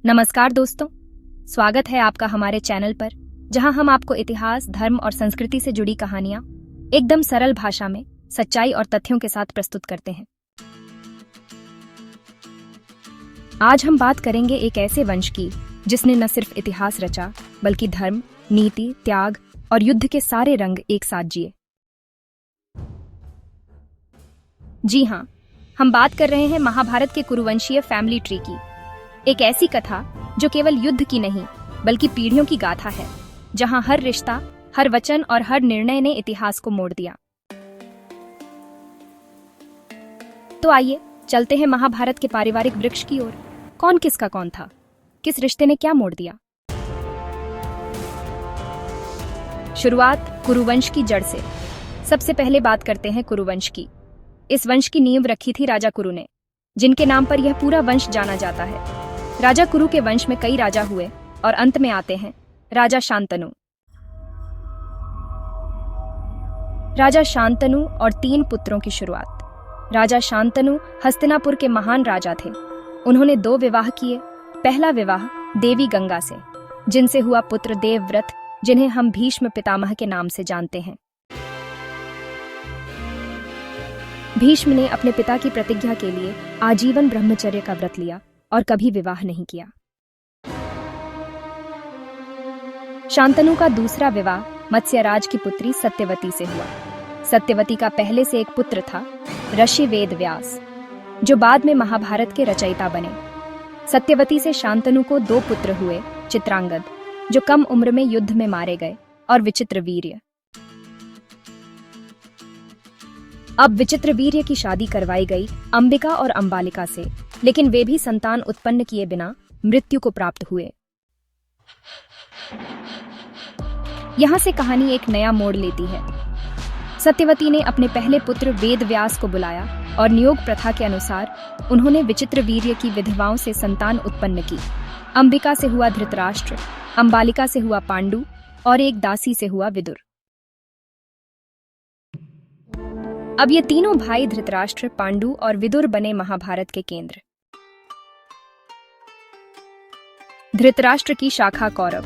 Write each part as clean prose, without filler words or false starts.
नमस्कार दोस्तों, स्वागत है आपका हमारे चैनल पर, जहां हम आपको इतिहास, धर्म और संस्कृति से जुड़ी कहानियां एकदम सरल भाषा में सच्चाई और तथ्यों के साथ प्रस्तुत करते हैं। आज हम बात करेंगे एक ऐसे वंश की जिसने न सिर्फ इतिहास रचा, बल्कि धर्म, नीति, त्याग और युद्ध के सारे रंग एक साथ जिए। जी हाँ, हम बात कर रहे हैं महाभारत के कुरुवंशीय फैमिली ट्री की। एक ऐसी कथा जो केवल युद्ध की नहीं, बल्कि पीढ़ियों की गाथा है, जहां हर रिश्ता, हर वचन और हर निर्णय ने इतिहास को मोड़ दिया। तो आइए चलते हैं महाभारत के पारिवारिक वृक्ष की ओर। कौन किसका कौन था, किस रिश्ते ने क्या मोड़ दिया। शुरुआत कुरुवंश की जड़ से। सबसे पहले बात करते हैं कुरुवंश की। इस वंश की नींव रखी थी राजा कुरु ने, जिनके नाम पर यह पूरा वंश जाना जाता है। राजा कुरु के वंश में कई राजा हुए और अंत में आते हैं राजा शांतनु। राजा शांतनु और 3 पुत्रों की शुरुआत। राजा शांतनु हस्तिनापुर के महान राजा थे। उन्होंने 2 विवाह किए। पहला विवाह देवी गंगा से, जिनसे हुआ पुत्र देवव्रत, जिन्हें हम भीष्म पितामह के नाम से जानते हैं। भीष्म ने अपने पिता की प्रतिज्ञा के लिए आजीवन ब्रह्मचर्य का व्रत लिया और कभी विवाह नहीं किया। शांतनु का दूसरा विवाह मत्स्यराज की पुत्री सत्यवती से हुआ। सत्यवती का पहले से एक पुत्र था, ऋषि वेद व्यास, जो बाद में महाभारत के रचयिता बने। सत्यवती से शांतनु को 2 पुत्र हुए, चित्रांगद, जो कम उम्र में युद्ध में मारे गए, और विचित्रवीर्य। अब विचित्रवीर्य की शादी करवाई गई अंबिका और अंबालिका से, लेकिन वे भी संतान उत्पन्न किए बिना मृत्यु को प्राप्त हुए। यहां से कहानी एक नया मोड़ लेती है। सत्यवती ने अपने पहले पुत्र वेद व्यास को बुलाया और नियोग प्रथा के अनुसार उन्होंने विचित्रवीर्य की विधवाओं से संतान उत्पन्न की। अंबिका से हुआ धृतराष्ट्र, अंबालिका से हुआ पांडु और एक दासी से हुआ विदुर। अब ये तीनों भाई धृतराष्ट्र, पांडु और विदुर बने महाभारत के केंद्र। धृतराष्ट्र की शाखा कौरव।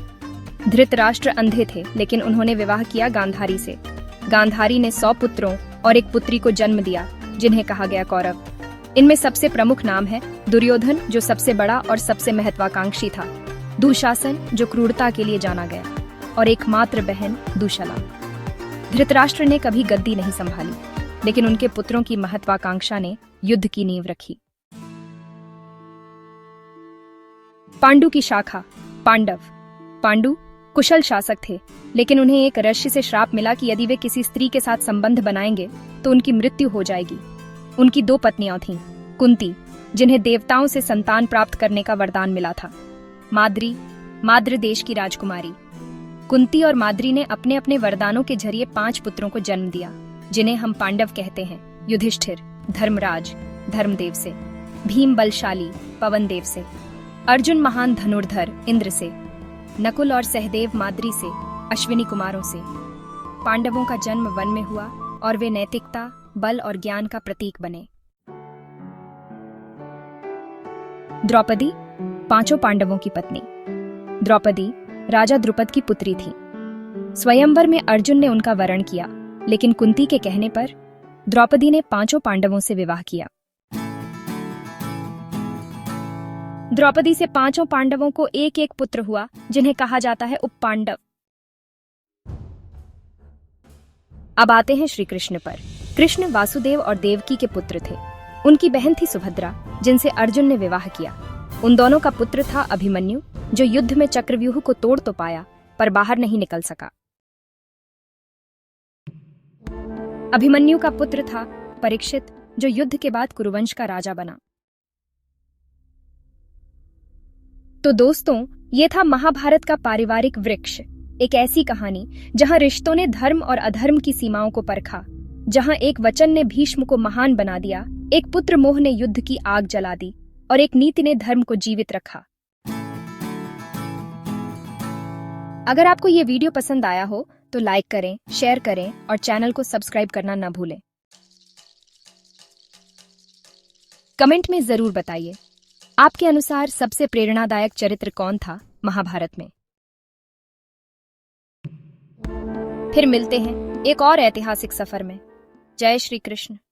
धृतराष्ट्र अंधे थे, लेकिन उन्होंने विवाह किया गांधारी से। गांधारी ने 100 पुत्रों और एक पुत्री को जन्म दिया, जिन्हें कहा गया कौरव। इनमें सबसे प्रमुख नाम है दुर्योधन, जो सबसे बड़ा और सबसे महत्वाकांक्षी था, दुशासन, जो क्रूरता के लिए जाना गया, और एकमात्र बहन दुशला। धृतराष्ट्र ने कभी गद्दी नहीं संभाली, लेकिन उनके पुत्रों की महत्वाकांक्षा ने युद्ध की नींव रखी। पांडु की शाखा पांडव। पांडु कुशल शासक थे, लेकिन उन्हें एक ऋषि से श्राप मिला कि यदि वे किसी स्त्री के साथ संबंध बनाएंगे तो उनकी मृत्यु हो जाएगी। उनकी 2 पत्नियां थीं, कुंती, जिन्हें देवताओं से संतान प्राप्त करने का वरदान मिला था, माद्री, माद्र देश की राजकुमारी। कुंती और माद्री ने अपने अपने वरदानों के जरिए 5 पुत्रों को जन्म दिया, जिन्हें हम पांडव कहते हैं। युधिष्ठिर धर्मराज, धर्मदेव से, भीम बलशाली, पवन देव से, अर्जुन महान धनुर्धर, इंद्र से, नकुल और सहदेव माद्री से, अश्विनी कुमारों से। पांडवों का जन्म वन में हुआ और वे नैतिकता, बल और ज्ञान का प्रतीक बने। द्रौपदी 5 पांडवों की पत्नी। द्रौपदी राजा द्रुपद की पुत्री थी। स्वयंवर में अर्जुन ने उनका वरण किया, लेकिन कुंती के कहने पर द्रौपदी ने 5 पांडवों से विवाह किया। द्रौपदी से 5 पांडवों को एक एक पुत्र हुआ, जिन्हें कहा जाता है उपपांडव। अब आते हैं श्री कृष्ण पर। कृष्ण वासुदेव और देवकी के पुत्र थे। उनकी बहन थी सुभद्रा, जिनसे अर्जुन ने विवाह किया। उन दोनों का पुत्र था अभिमन्यु, जो युद्ध में चक्रव्यूह को तोड़ तो पाया, पर बाहर नहीं निकल सका। अभिमन्यु का पुत्र था परीक्षित, जो युद्ध के बाद कुरुवंश का राजा बना। तो दोस्तों, ये था महाभारत का पारिवारिक वृक्ष। एक ऐसी कहानी जहां रिश्तों ने धर्म और अधर्म की सीमाओं को परखा, जहां एक वचन ने भीष्म को महान बना दिया, एक पुत्र मोह ने युद्ध की आग जला दी, और एक नीति ने धर्म को जीवित रखा। अगर आपको ये वीडियो पसंद आया हो तो लाइक करें, शेयर करें और चैनल को सब्सक्राइब करना न भूलें। कमेंट में जरूर बताइए आपके अनुसार सबसे प्रेरणादायक चरित्र कौन था महाभारत में? फिर मिलते हैं एक और ऐतिहासिक सफर में। जय श्री कृष्ण।